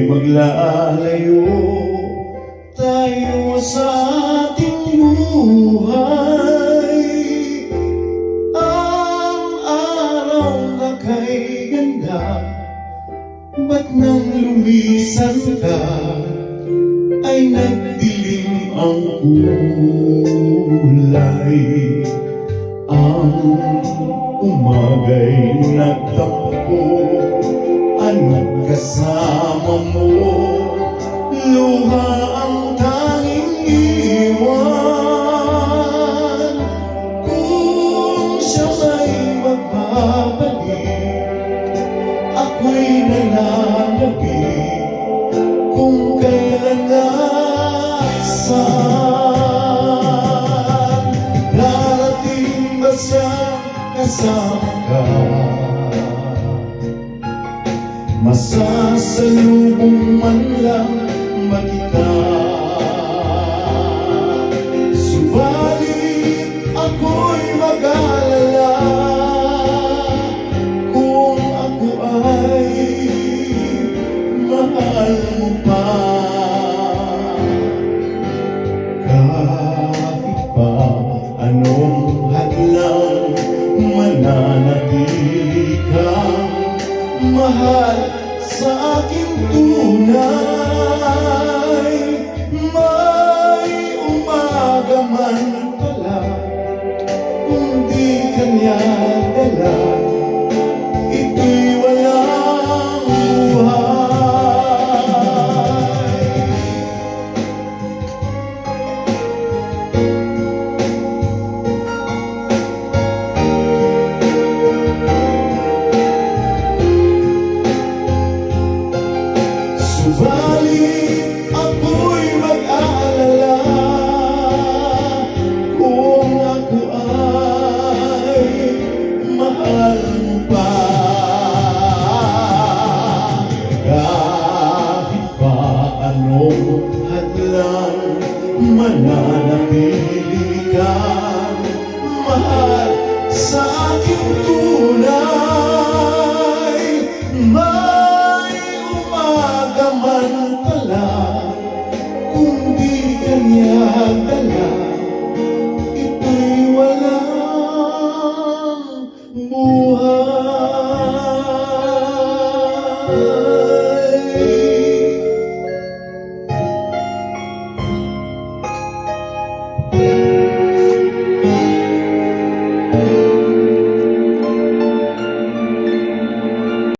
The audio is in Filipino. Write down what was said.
maglalayo tayo sa ating buhay. Ang araw na kay ganda, ba't nang lumisan ka ay nagdilim ang kulay. Ang umaga'y nagtampo, ano't kasama mo, luha ang tanging iwan. Kung siya may magbabalik, ako'y nananabik kung kailan at saan. Darating ba siya kasama ka? Masasalubong man lang ba kita? Subalit ako'y mag-alala kung ako ay mahal mo pa. Kahit pa anong hadlang, mananatili kang mahal sa aking tunay. May umaga man pala, kung di kanya dala, ito'y walang buhay. Subalit ako'y mag-aalala kung ako ay mahal mo pa. Kahit pa anong hadlang, mananatili kang mahal sa aking tunay. Man pala, kung di kanya dala, ito'y walang buhay.